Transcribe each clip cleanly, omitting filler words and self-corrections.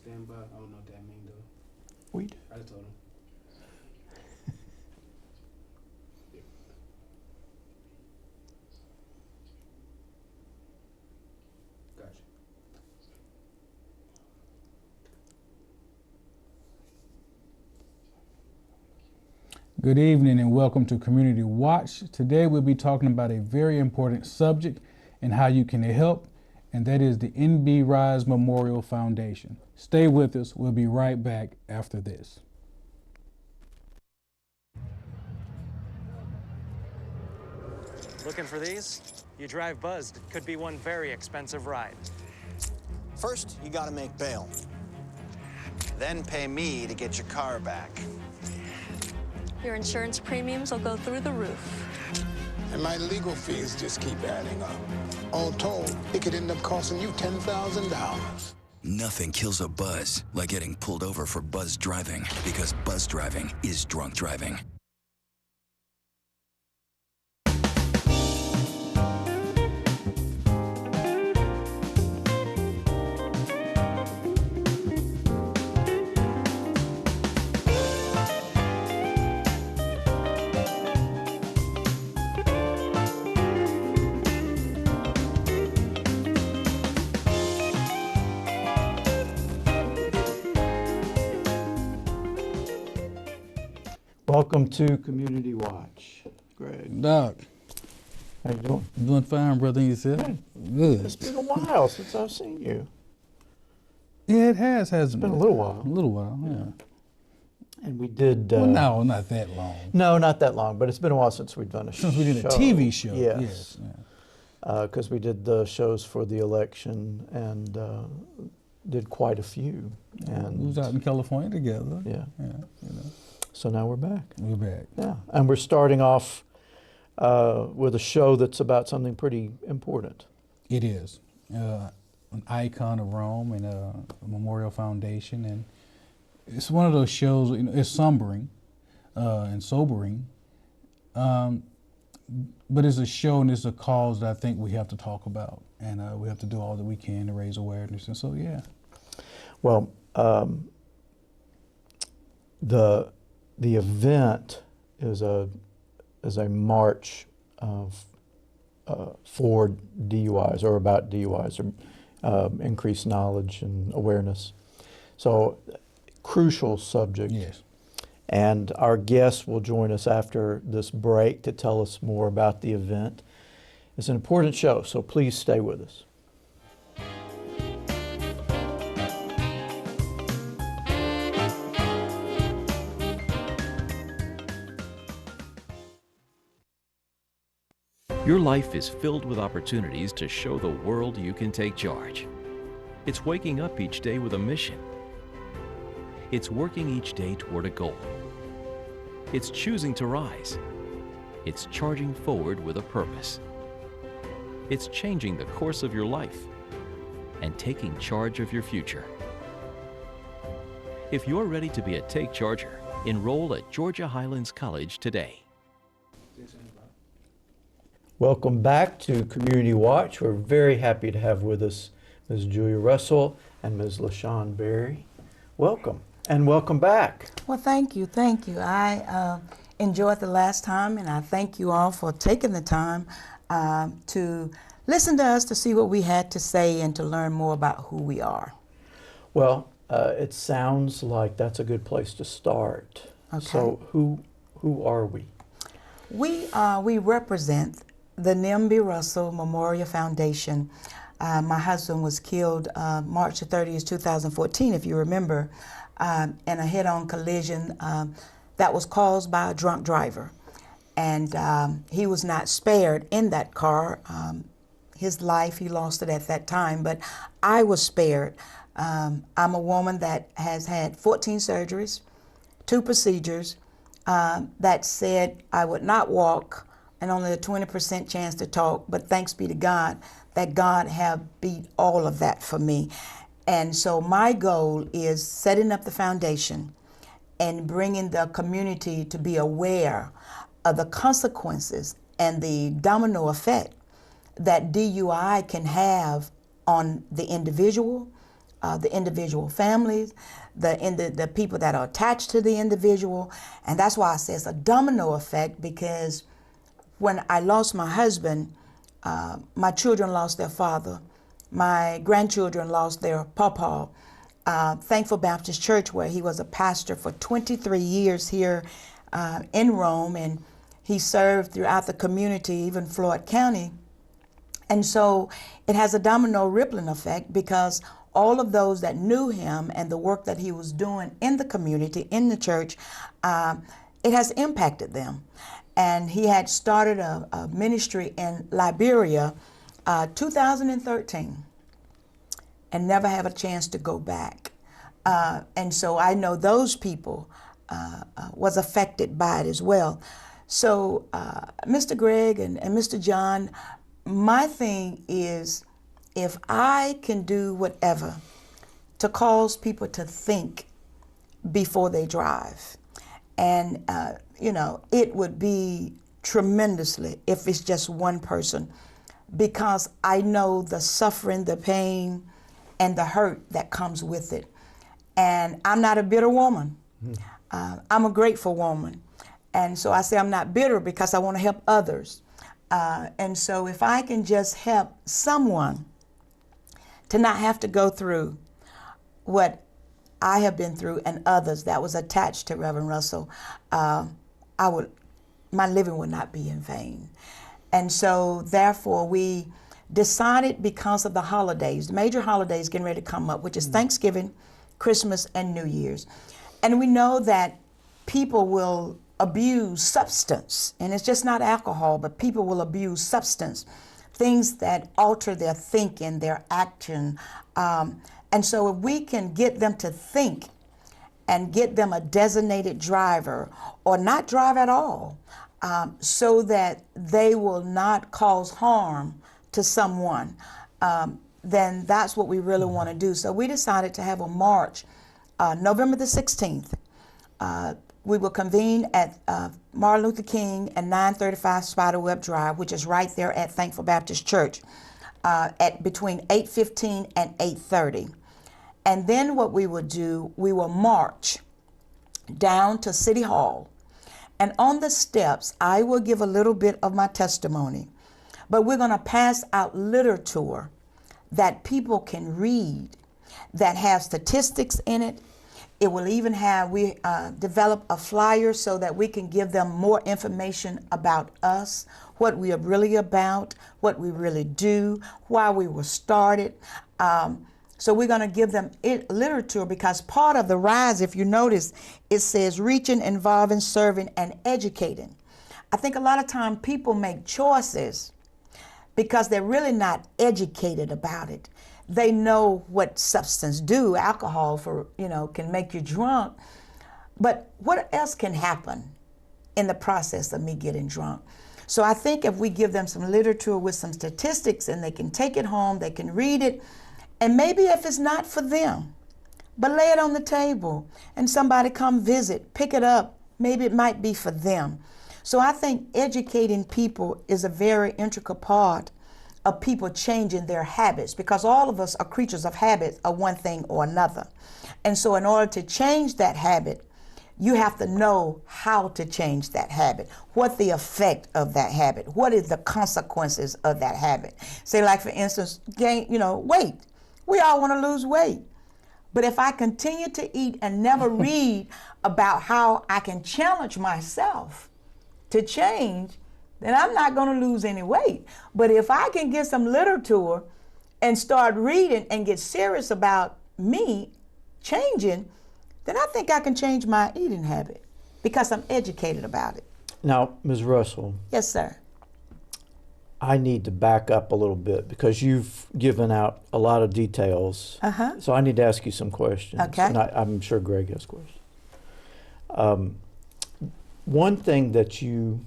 stand by. I don't know what that means though. We do. I just told him. Gotcha. Good evening and welcome to Community Watch. Today we'll be talking about a very important subject and how you can help, and that is the NBRise Memorial Foundation. Stay with us. We'll be right back after this. Looking for these? You drive buzzed. It could be one very expensive ride. First, you gotta make bail. Then pay me to get your car back. Your insurance premiums will go through the roof. And my legal fees just keep adding up. All told, it could end up costing you $10,000. Nothing kills a buzz like getting pulled over for buzz driving, because buzz driving is drunk driving. Welcome to Community Watch. Greg, Doc, how you doing? you doing fine, brother, and yourself? Good. It's been a while since I've seen you. Yeah, it hasn't It's been a little while. A little while, yeah. And we did... Well, no, not that long. No, not that long, but it's been a while since we've done a show. Since we did a TV show. Yes. Yeah. Because we did the shows for the election and did quite a few. And We was out in California together. Yeah. Yeah, you know. So now we're back. We're back. Yeah. And we're starting off with a show that's about something pretty important. It is. An icon of Rome and a Memorial Foundation, and it's one of those shows, you know, it's sombering and sobering, but it's a show and it's a cause that I think we have to talk about, and we have to do all that we can to raise awareness, and so yeah. Well, the event is a march for DUIs, or about DUIs, or increased knowledge and awareness. So, crucial subject. Yes. And our guest will join us after this break to tell us more about the event. It's an important show, so please stay with us. Your life is filled with opportunities to show the world you can take charge. It's waking up each day with a mission. It's working each day toward a goal. It's choosing to rise. It's charging forward with a purpose. It's changing the course of your life and taking charge of your future. If you're ready to be a Take Charger, enroll at Georgia Highlands College today. Welcome back to Community Watch. We're very happy to have with us Ms. Julia Russell and Ms. LaShawn Berry. Welcome, and welcome back. Well, thank you, thank you. I enjoyed the last time, and I thank you all for taking the time to listen to us, to see what we had to say, and to learn more about who we are. Well, it sounds like that's a good place to start. Okay. So who are we? We represent the Nambi Russell Memorial Foundation. My husband was killed March the 30th, 2014, if you remember, in a head-on collision that was caused by a drunk driver. And he was not spared in that car. His life, he lost it at that time, but I was spared. I'm a woman that has had 14 surgeries, 2 procedures, that said I would not walk and only a 20% chance to talk, but thanks be to God that God have beat all of that for me. And so my goal is setting up the foundation and bringing the community to be aware of the consequences and the domino effect that DUI can have on the individual, the individual families, the people that are attached to the individual. And that's why I say it's a domino effect, because when I lost my husband, my children lost their father. My grandchildren lost their pawpaw. Thankful Baptist Church, where he was a pastor for 23 years here in Rome, and he served throughout the community, even Floyd County. And so it has a domino rippling effect, because all of those that knew him and the work that he was doing in the community, in the church, it has impacted them. And he had started a ministry in Liberia 2013 and never have a chance to go back. And so I know those people was affected by it as well. So Mr. Greg and Mr. John, my thing is, if I can do whatever to cause people to think before they drive, and you know, it would be tremendously if it's just one person, because I know the suffering, the pain, and the hurt that comes with it. And I'm not a bitter woman. I'm a grateful woman. And so I say I'm not bitter because I want to help others. And so if I can just help someone to not have to go through what I have been through and others that was attached to Reverend Russell, my living would not be in vain. And so therefore we decided, because of the holidays, the major holidays getting ready to come up, which is Thanksgiving, Christmas, and New Year's. And we know that people will abuse substance, and it's just not alcohol, but people will abuse substance, things that alter their thinking, their action. And so if we can get them to think and get them a designated driver, or not drive at all, so that they will not cause harm to someone, then that's what we really want to do. So we decided to have a march November the 16th. We will convene at Martin Luther King and 935 Spiderweb Drive, which is right there at Thankful Baptist Church, at between 8:15 and 8:30. And then what we will do, we will march down to City Hall. And on the steps, I will give a little bit of my testimony, but we're going to pass out literature that people can read, that have statistics in it. It will even have, we develop a flyer so that we can give them more information about us, what we are really about, what we really do, why we were started. So we're going to give them literature, because part of the RISE, if you notice, it says reaching, involving, serving, and educating. I think a lot of time people make choices because they're really not educated about it. They know what substance do, alcohol can make you drunk, but what else can happen in the process of me getting drunk? So I think if we give them some literature with some statistics, and they can take it home, they can read it, and maybe if it's not for them, but lay it on the table and somebody come visit, pick it up, maybe it might be for them. So I think educating people is a very integral part of people changing their habits, because all of us are creatures of habit of one thing or another. And so in order to change that habit, you have to know how to change that habit, what the effect of that habit, what is the consequences of that habit. Say, like for instance, weight. We all want to lose weight. But if I continue to eat and never read about how I can challenge myself to change, then I'm not going to lose any weight. But if I can get some literature and start reading and get serious about me changing, then I think I can change my eating habit, because I'm educated about it. Now, Ms. Russell. Yes, sir. I need to back up a little bit, because you've given out a lot of details. So I need to ask you some questions. Okay. And I'm sure Greg has questions. One thing that you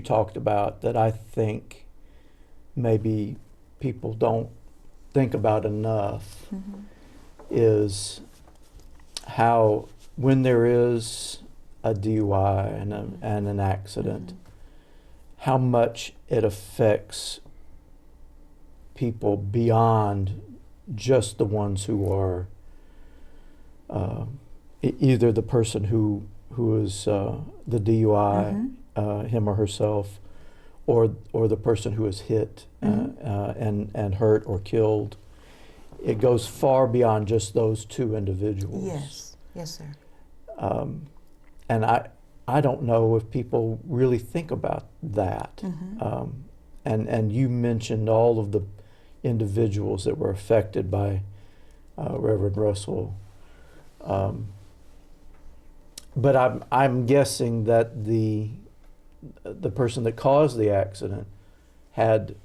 talked about that I think maybe people don't think about enough is how, when there is a DUI and an accident, how much it affects people beyond just the ones who are either the person who is the DUI, him or herself, or the person who is hit and hurt or killed. It goes far beyond just those two individuals. Yes, yes, sir. And I don't know if people really think about that. And you mentioned all of the individuals that were affected by Reverend Russell. But I'm guessing that the person that caused the accident had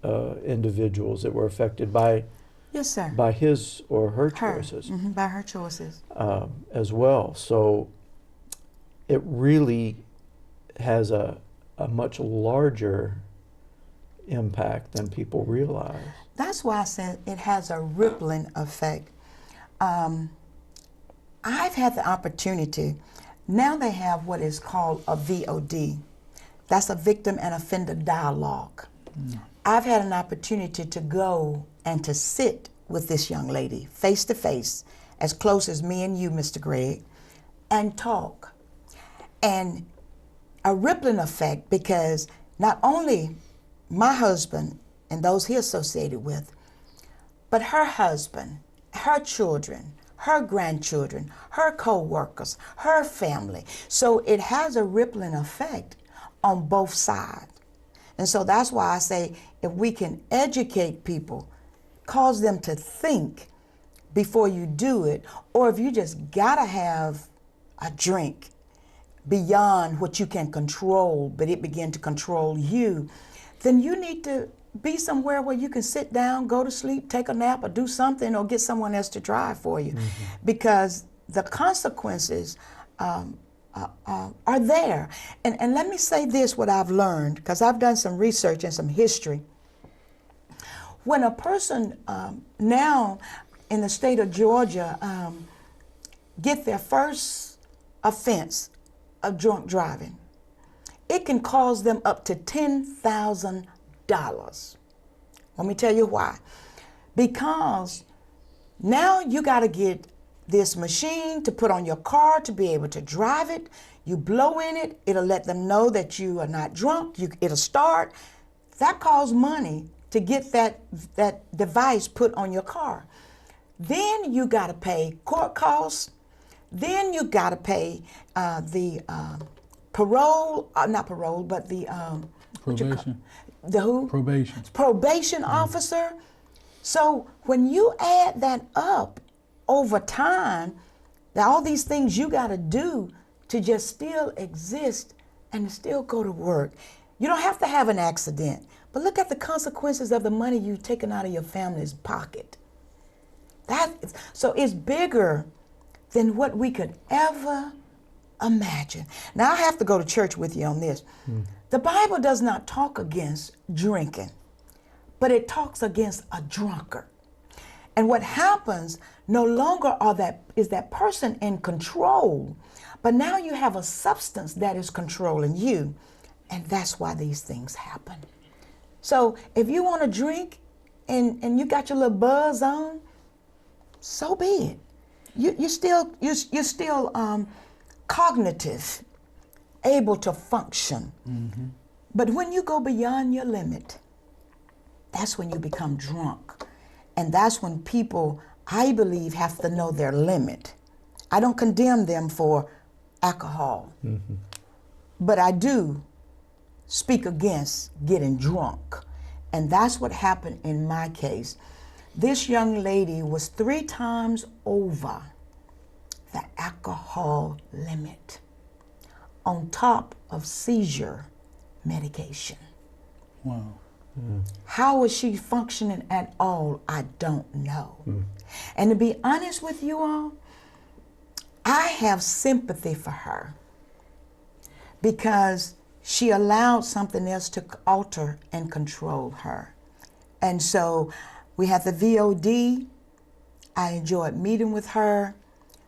individuals that were affected by Yes, sir. by his or her choices. By her choices. As well. So it really has a much larger impact than people realize. That's why I said it has a rippling effect. I've had the opportunity, now they have what is called a VOD. That's a victim and offender dialogue. I've had an opportunity to go and to sit with this young lady face to face, as close as me and you, Mr. Greg, and talk. And a rippling effect, because not only my husband and those he associated with, but her husband, her children, her grandchildren, her co-workers, her family. So it has a rippling effect on both sides. And so that's why I say if we can educate people, cause them to think before you do it, or if you just gotta have a drink beyond what you can control, but it begin to control you, then you need to be somewhere where you can sit down, go to sleep, take a nap, or do something, or get someone else to drive for you. Because the consequences are there. And let me say this, what I've learned, because I've done some research and some history. When a person now in the state of Georgia get their first offense of drunk driving, it can cost them up to $10,000. Let me tell you why. Because now you got to get this machine to put on your car to be able to drive it. You blow in it, it'll let them know that you are not drunk, it'll start. That costs money to get that device put on your car. Then you got to pay court costs. Then you got to pay the parole, not parole, but the Probation. The who? Probation. Probation officer. So when you add that up over time, all these things you got to do to just still exist and still go to work. You don't have to have an accident, but look at the consequences of the money you've taken out of your family's pocket. So it's bigger than what we could ever imagine. Now I have to go to church with you on this. The Bible does not talk against drinking, but it talks against a drunkard. And what happens no longer is that person in control, but now you have a substance that is controlling you, and that's why these things happen. So if you want to drink and you got your little buzz on, so be it. You're still cognitive, able to function. But when you go beyond your limit, that's when you become drunk. And that's when people, I believe, have to know their limit. I don't condemn them for alcohol, but I do speak against getting drunk. And that's what happened in my case. This young lady was 3 times over the alcohol limit, on top of seizure medication. Wow. How was she functioning at all? I don't know. And to be honest with you all, I have sympathy for her because she allowed something else to alter and control her. And so we had the VOD. I enjoyed meeting with her.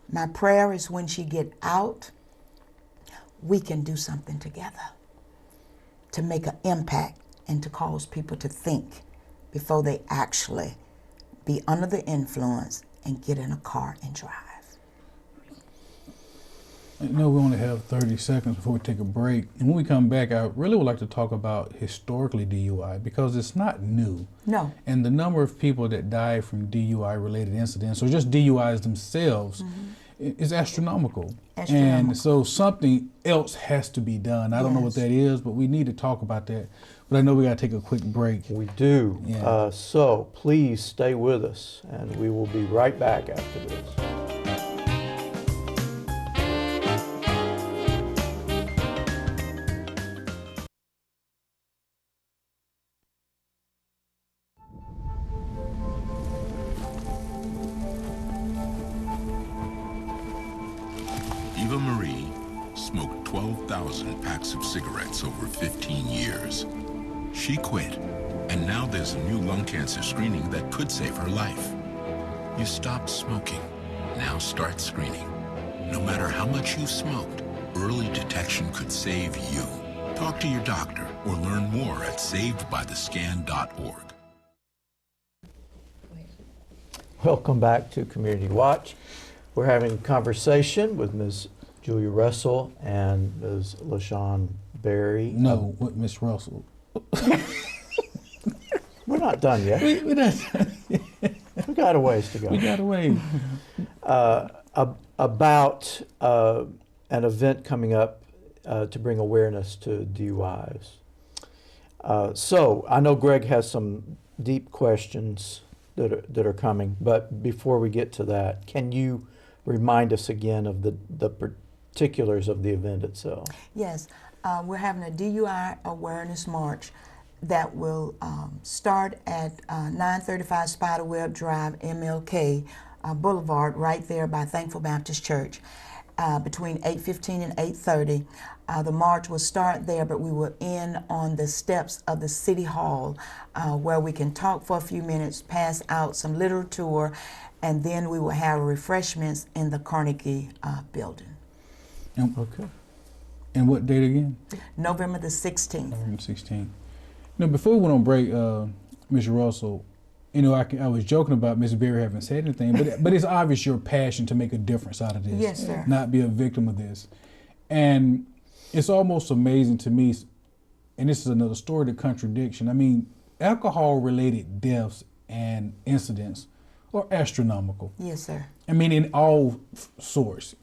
My prayer is when she get out, we can do something together to make an impact and to cause people to think before they actually be under the influence, and get in a car and drive. I know we only have 30 seconds before we take a break. And when we come back, I really would like to talk about historically DUI because it's not new. No. And the number of people that die from DUI-related incidents, or just DUIs themselves, is astronomical. And so something else has to be done. I don't know what that is, but we need to talk about that. But I know we got to take a quick break. We do. Yeah. So please stay with us, and we will be right back after this. Eva Marie smoked 12,000 packs of cigarettes over 15 years. She quit, and now there's a new lung cancer screening that could save her life. You stopped smoking, now start screening. No matter how much you've smoked, early detection could save you. Talk to your doctor or learn more at savedbythescan.org. Welcome back to Community Watch. We're having a conversation with Ms. Julia Russell and Ms. LaShawn Berry. No, with Miss Russell. We're not done yet. We're not done yet. We got a ways to go. We got a ways. About an event coming up to bring awareness to DUIs. So I know Greg has some deep questions that are coming, but before we get to that, can you remind us again of the particulars of the event itself? Yes, we're having a DUI awareness march that will start at 935 Spiderweb Drive, MLK Boulevard, right there by Thankful Baptist Church, between 8:15 and 8:30. The march will start there, but we will end on the steps of the City Hall, where we can talk for a few minutes, pass out some literature, and then we will have refreshments in the Carnegie building. Okay. And what date again? November the 16th. November 16th. Now, before we went on break, Ms. Russell, you know, I was joking about Ms. Berry having said anything, but it's obvious your passion to make a difference out of this. Yes, sir. Not be a victim of this. And it's almost amazing to me, and this is another story to contradiction. I mean, alcohol-related deaths and incidents are astronomical. Yes, sir. I mean, in all sorts.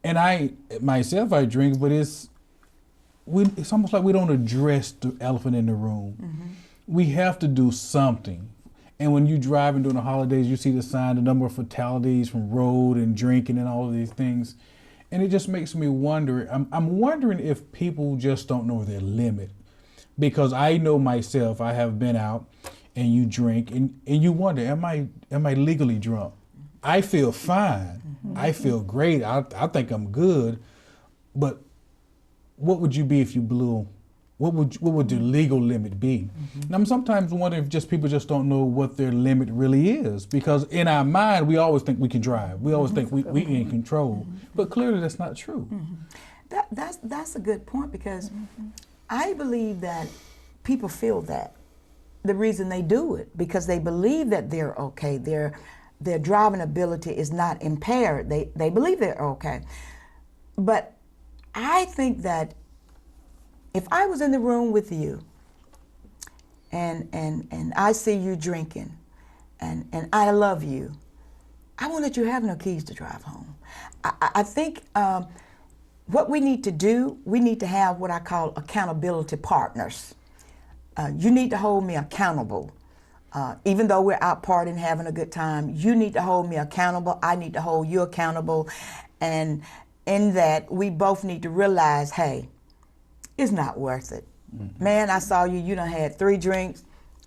And I drink, but it's almost like we don't address the elephant in the room. We have to do something. And when you drive during the holidays, you see the sign, the number of fatalities from road and drinking and all of these things. And it just makes me wonder, I'm wondering if people just don't know their limit. Because I know myself, I have been out and you drink and you wonder, am I legally drunk? I feel fine. I feel great. I think I'm good. But what would you be if you blew? What would the legal limit be? And I'm sometimes wondering if just people just don't know what their limit really is, because in our mind we always think we can drive. We always think we in control, but clearly that's not true. That's a good point, because I believe that people feel that the reason they do it because they believe that they're okay. Their driving ability is not impaired. They believe they're okay, but I think that if I was in the room with you and I see you drinking and I love you, I won't let you have no keys to drive home. I think what we need to do, we need to have what I call accountability partners. You need to hold me accountable. Even though we're out partying, having a good time, you need to hold me accountable. I need to hold you accountable. And in that, we both need to realize, hey, it's not worth it. Man, I saw you done had 3 drinks.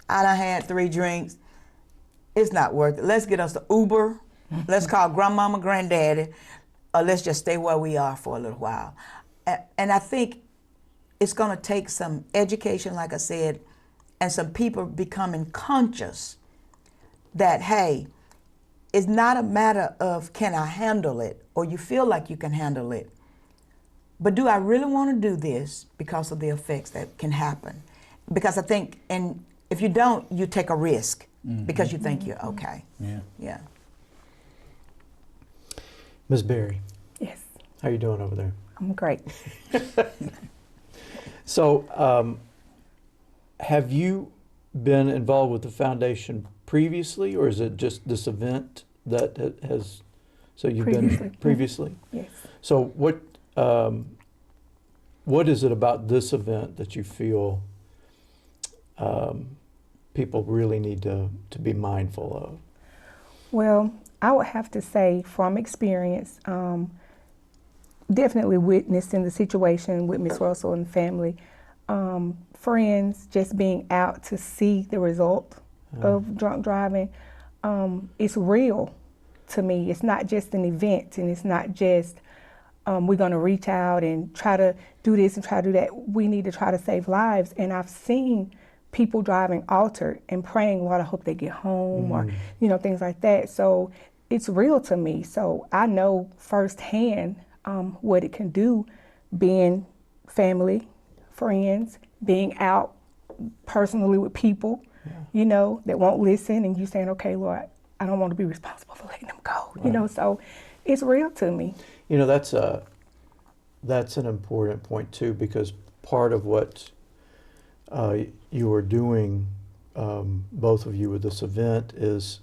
I done had 3 drinks. It's not worth it. Let's get us an Uber. Let's call grandmama, granddaddy, or let's just stay where we are for a little while. And I think it's gonna take some education, like I said, and some people becoming conscious that, hey, it's not a matter of can I handle it, or you feel like you can handle it, but do I really want to do this because of the effects that can happen? Because I think, and if you don't, you take a risk. because you think you're okay. Yeah. Yeah. Ms. Berry, Yes, how you doing over there? I'm great. So, have you been involved with the foundation previously, or is it just this event that has? So you've been previously. Yes. So what is it about this event that you feel people really need to be mindful of? Well, I would have to say from experience, definitely witnessing the situation with Miss Russell and family, friends just being out to see the result of drunk driving, it's real to me. It's not just an event, and it's not just we're going to reach out and try to do this and try to do that. We need to try to save lives. And I've seen people driving altered and praying, Lord, I hope they get home, or things like that. So it's real to me. So I know firsthand what it can do, being family, friends, being out personally with people, that won't listen, and you saying, okay, Lord, I don't want to be responsible for letting them go, so it's real to me. That's an important point too, because part of what you are doing, both of you with this event, is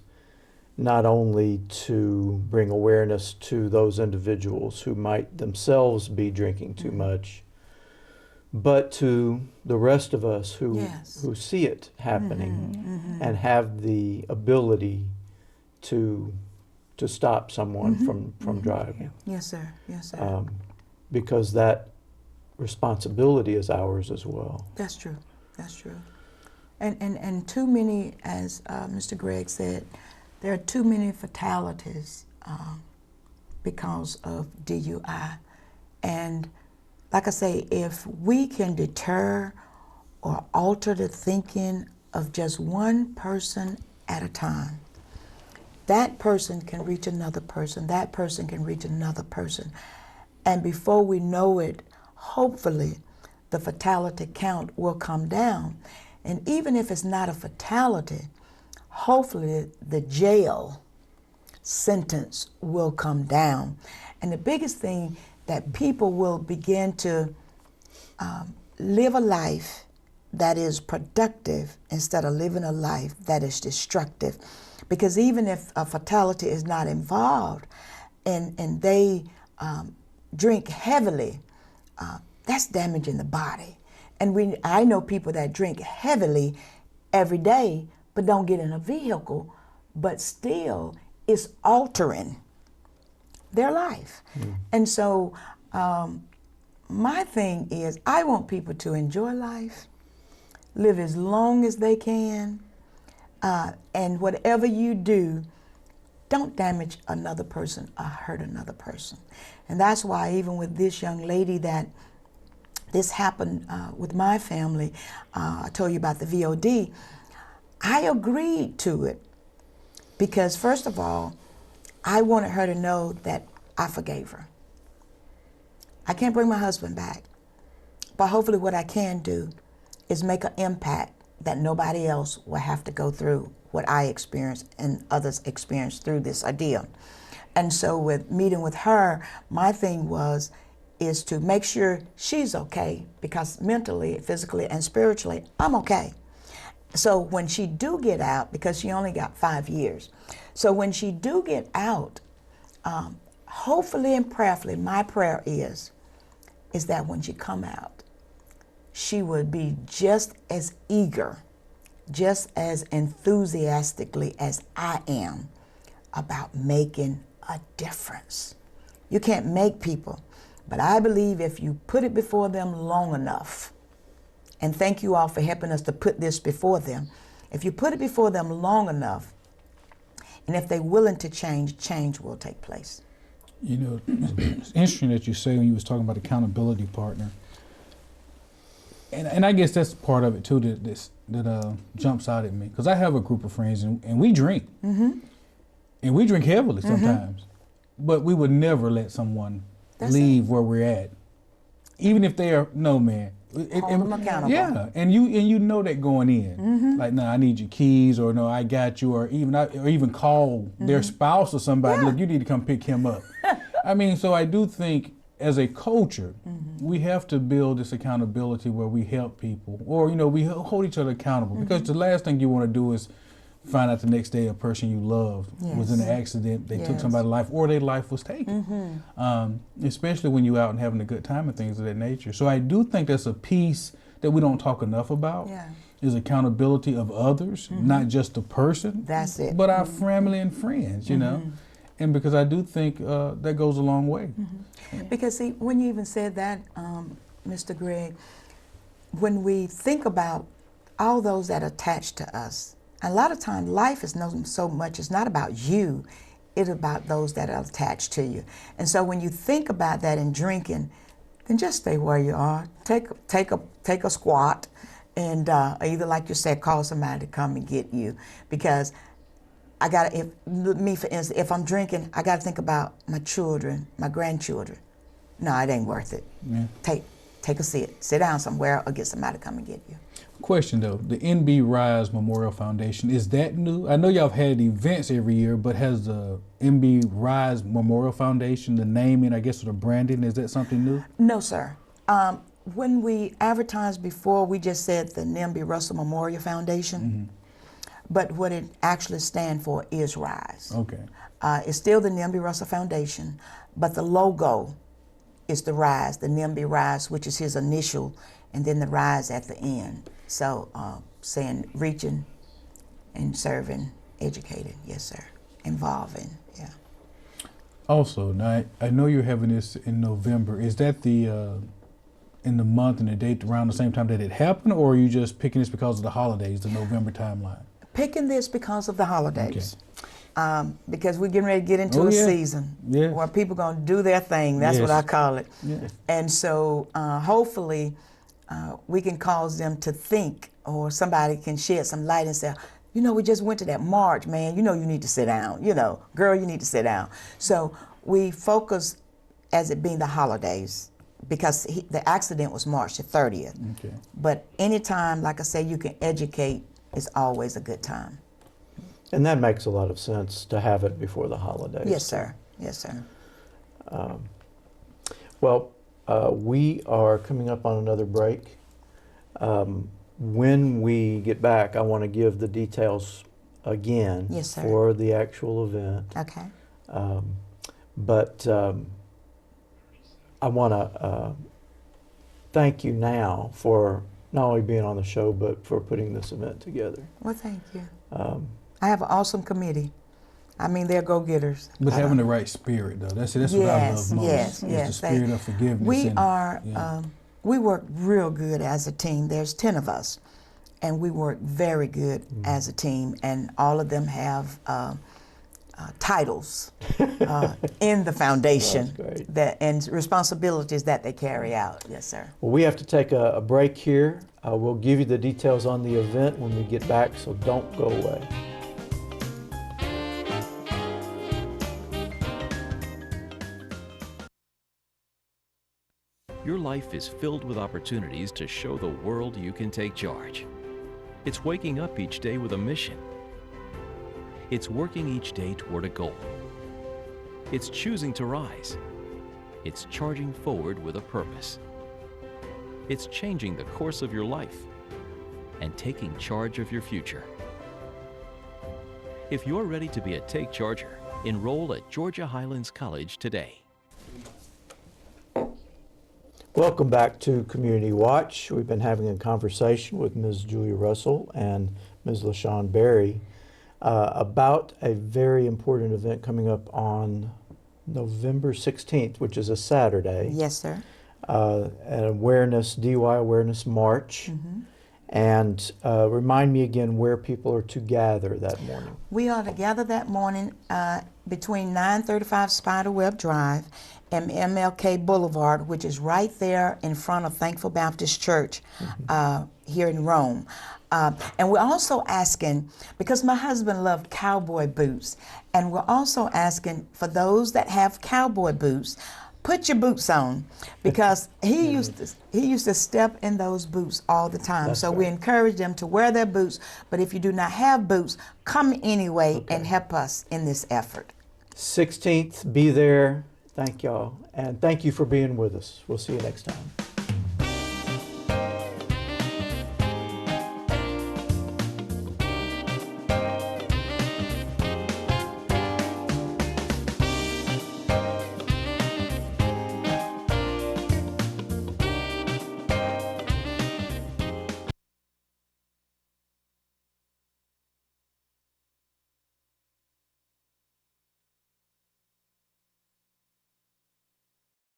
not only to bring awareness to those individuals who might themselves be drinking too much, but to the rest of us who see it happening and have the ability to stop someone from driving. Yes, sir. Yes, sir. Because that responsibility is ours as well. That's true. That's true. And too many, as Mr. Gregg said, there are too many fatalities because of DUI. And like I say, if we can deter or alter the thinking of just one person at a time, that person can reach another person, that person can reach another person. And before we know it, hopefully the fatality count will come down. And even if it's not a fatality, hopefully the jail sentence will come down. And the biggest thing, that people will begin to live a life that is productive instead of living a life that is destructive. Because even if a fatality is not involved and they drink heavily, that's damaging the body. And I know people that drink heavily every day but don't get in a vehicle, but still it's altering their life. And so my thing is, I want people to enjoy life, live as long as they can, and whatever you do, don't damage another person or hurt another person. And that's why even with this young lady that this happened with my family, I told you about the VOD, I agreed to it because first of all, I wanted her to know that I forgave her. I can't bring my husband back, but hopefully what I can do is make an impact that nobody else will have to go through what I experienced and others experienced through this ordeal. And so with meeting with her, my thing is to make sure she's okay, because mentally, physically, and spiritually, I'm okay. So when she do get out, because she only got 5 years, so when she do get out, hopefully and prayerfully, my prayer is that when she come out, she would be just as eager, just as enthusiastically as I am about making a difference. You can't make people, but I believe if you put it before them long enough, and thank you all for helping us to put this before them, if you put it before them long enough, and if they're willing to change, change will take place. You know, it's interesting that you say when you was talking about accountability partner. And I guess that's part of it too that jumps out at me, because I have a group of friends and we drink, and we drink heavily sometimes, but we would never let someone leave where we're at, even if they are. No, man, Hold them accountable. Yeah, and you know that going in. Like, no, I need your keys, or no, I got you, or even call their spouse or somebody. Look, you need to come pick him up. I mean, so I do think as a culture, we have to build this accountability where we help people, or we hold each other accountable. Because the last thing you want to do is find out the next day a person you loved was in an accident, they took somebody's life, or their life was taken. Especially when you're out and having a good time and things of that nature. So I do think that's a piece that we don't talk enough about, is accountability of others, not just the person, that's it, but our family and friends, you know. And because I do think that goes a long way. Because see, when you even said that, Mr. Greg, when we think about all those that are attached to us, a lot of times life is not so much, it's not about you, it's about those that are attached to you. And so when you think about that in drinking, then just stay where you are. Take a squat, and either, like you said, call somebody to come and get you. Because I got to, for instance, if I'm drinking, I got to think about my children, my grandchildren. No, it ain't worth it. Take a sit down somewhere, or get somebody to come and get you. Question though, the NBRise Memorial Foundation, is that new? I know y'all have had events every year, but has the NBRise Memorial Foundation, the naming, I guess, or the branding, is that something new? No, sir. When we advertised before, we just said the Nambi Russell Memorial Foundation, but what it actually stands for is RISE. Okay. It's still the Nambi Russell Foundation, but the logo is the RISE, the Nambi Rise, which is his initial, and then the RISE at the end. So saying reaching and serving, educating, yes sir, involving, yeah. Also, now I know you're having this in November. Is that the in the month and the date around the same time that it happened, or are you just picking this because of the holidays, the November timeline? Picking this because of the holidays. Okay. Because we're getting ready to get into a season where people are going to do their thing. That's what I call it. And so hopefully we can cause them to think, or somebody can shed some light and say, you know, we just went to that march, man. You know, you need to sit down. You know, girl, you need to sit down. So we focus as it being the holidays, because the accident was March the 30th. Okay. But anytime, like I say, you can educate, is always a good time. And that makes a lot of sense to have it before the holidays. Yes, sir. Yes, sir. We are coming up on another break. When we get back, I want to give the details again for the actual event. Okay. But I want to thank you now for not only being on the show, but for putting this event together. Well, thank you. I have an awesome committee. I mean, they're go-getters. But having the right spirit, though, that's what I love most. Yes. The spirit of forgiveness. We work real good as a team. There's 10 of us, and we work very good as a team, and all of them have titles in the foundation and responsibilities that they carry out. Yes, sir. Well, we have to take a break here. We'll give you the details on the event when we get back, so don't go away. Your life is filled with opportunities to show the world you can take charge. It's waking up each day with a mission. It's working each day toward a goal. It's choosing to rise. It's charging forward with a purpose. It's changing the course of your life and taking charge of your future. If you're ready to be a Take Charger, enroll at Georgia Highlands College today. Welcome back to Community Watch. We've been having a conversation with Ms. Julia Russell and Ms. LaShawn Berry about a very important event coming up on November 16th, which is a Saturday. Yes, sir. An DUI awareness march. And remind me again where people are to gather that morning. We are to gather that morning between 935 Spiderweb Drive and MLK Boulevard, which is right there in front of Thankful Baptist Church here in Rome. And we're also asking, because my husband loved cowboy boots, and we're also asking for those that have cowboy boots, put your boots on, because he used to step in those boots all the time. That's so we right. encourage them to wear their boots, but if you do not have boots, come anyway and help us in this effort. 16th, be there. Thank y'all. And thank you for being with us. We'll see you next time.